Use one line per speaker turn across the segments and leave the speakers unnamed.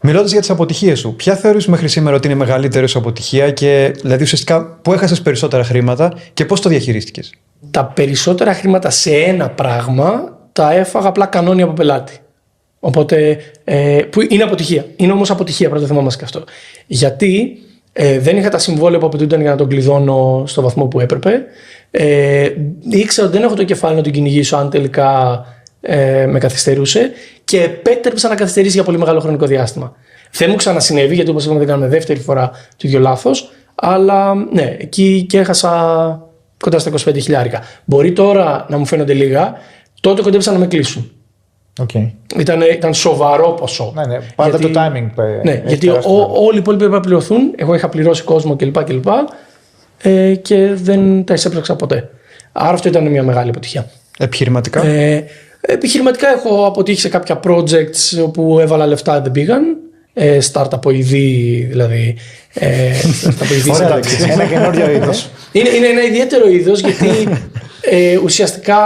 Μιλώντας για τις αποτυχίες σου, ποια θεωρείς μέχρι σήμερα ότι είναι η μεγαλύτερη σου αποτυχία και δηλαδή ουσιαστικά που έχασες περισσότερα χρήματα και πώς το διαχειρίστηκες?
Τα περισσότερα χρήματα σε ένα πράγμα τα έφαγα απλά κανόνια από πελάτη. Οπότε, που είναι αποτυχία. Είναι όμως αποτυχία, πρώτα θυμάμαστε και αυτό. Γιατί δεν είχα τα συμβόλαια που απαιτούνταν για να τον κλειδώνω στο βαθμό που έπρεπε. Ήξερα ότι δεν έχω το κεφάλι να τον κυνηγήσω αν τελικά με καθυστερούσε και επέτρεψα να καθυστερήσει για πολύ μεγάλο χρονικό διάστημα. Δεν μου ξανασυνέβη, γιατί όπως είπαμε δεν κάναμε δεύτερη φορά το ίδιο λάθος, αλλά ναι, εκεί και έχασα κοντά στα 25.000. Μπορεί τώρα να μου φαίνονται λίγα, τότε κοντέψαν να με κλείσουν.
Okay.
Ήταν σοβαρό ποσό.
Ναι, πάντα το timing.
Ναι, γιατί όλοι οι υπόλοιποι έπρεπε να πληρωθούν. Εγώ είχα πληρώσει κόσμο κλπ. Και δεν τα εισέπραξα ποτέ. Άρα αυτό ήταν μια μεγάλη αποτυχία.
Επιχειρηματικά.
Επιχειρηματικά έχω αποτύχει σε κάποια projects όπου έβαλα λεφτά, δεν πήγαν. Startup-οειδή, δηλαδή.
Ένα καινούριο είδος.
Είναι ένα ιδιαίτερο είδος, γιατί ουσιαστικά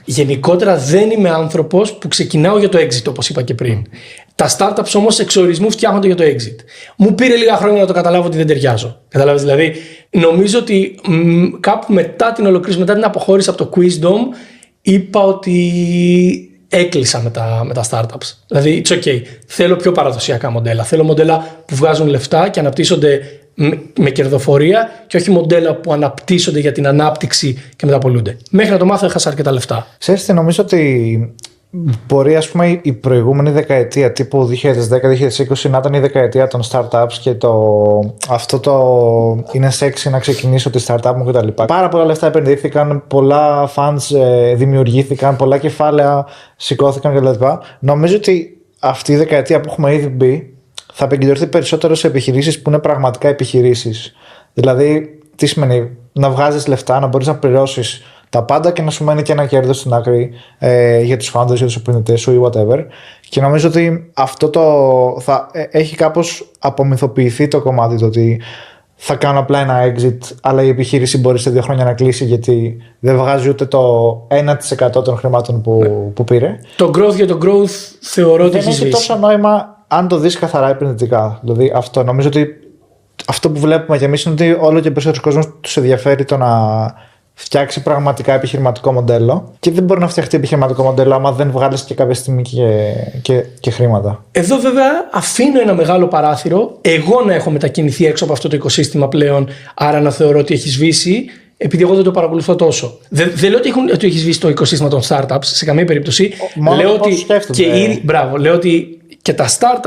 γενικότερα δεν είμαι άνθρωπος που ξεκινάω για το exit, όπως είπα και πριν. Τα startups όμως εξορισμού φτιάχνονται για το exit. Μου πήρε λίγα χρόνια να το καταλάβω ότι δεν ταιριάζω. Καταλάβεις, δηλαδή, νομίζω ότι κάπου μετά την ολοκλήρωση, μετά την αποχώρηση από το Quizdom, είπα ότι έκλεισα με τα startups. Δηλαδή, it's okay. Θέλω πιο παραδοσιακά μοντέλα. Θέλω μοντέλα που βγάζουν λεφτά και αναπτύσσονται με κερδοφορία και όχι μοντέλα που αναπτύσσονται για την ανάπτυξη και μεταπολούνται. Μέχρι να το μάθω έχασα αρκετά λεφτά.
Ξέρεις τι, νομίζω ότι μπορεί, ας πούμε, η προηγούμενη δεκαετία τύπου 2010-2020 να ήταν η δεκαετία των startups και αυτό το είναι sexy να ξεκινήσω τη startup μου κτλ. Πάρα πολλά λεφτά επενδύθηκαν, πολλά funds δημιουργήθηκαν, πολλά κεφάλαια σηκώθηκαν κτλ. Νομίζω ότι αυτή η δεκαετία που έχουμε ήδη μπει θα επικεντρωθεί περισσότερο σε επιχειρήσεις που είναι πραγματικά επιχειρήσεις. Δηλαδή, τι σημαίνει να βγάζεις λεφτά, να μπορείς να πληρώσεις τα πάντα και να σου μένει και ένα κέρδος στην άκρη για τους founders, για τους επενδυτές σου ή whatever. Και νομίζω ότι αυτό θα έχει κάπως απομυθοποιηθεί το κομμάτι, το ότι θα κάνω απλά ένα exit, αλλά η επιχείρηση μπορεί σε 2 χρόνια να κλείσει γιατί δεν βγάζει ούτε το 1% των χρημάτων που πήρε.
Το growth για το growth θεωρώ ότι
δεν έχει τόσο νόημα αν το δεις καθαρά επενδυτικά. Δηλαδή, αυτό νομίζω ότι αυτό που βλέπουμε και εμείς είναι ότι όλο και περισσότερος κόσμος τους ενδιαφέρει το να φτιάξει πραγματικά επιχειρηματικό μοντέλο και δεν μπορεί να φτιαχτεί επιχειρηματικό μοντέλο άμα δεν βγάλεις και κάποια στιγμή και χρήματα.
Εδώ βέβαια αφήνω ένα μεγάλο παράθυρο εγώ να έχω μετακινηθεί έξω από αυτό το οικοσύστημα πλέον, άρα να θεωρώ ότι έχει σβήσει, επειδή εγώ δεν το παρακολουθώ τόσο. Δεν λέω ότι έχει σβήσει το οικοσύστημα των startups σε καμία περίπτωση. Λέω ότι, λέω ότι και τα startups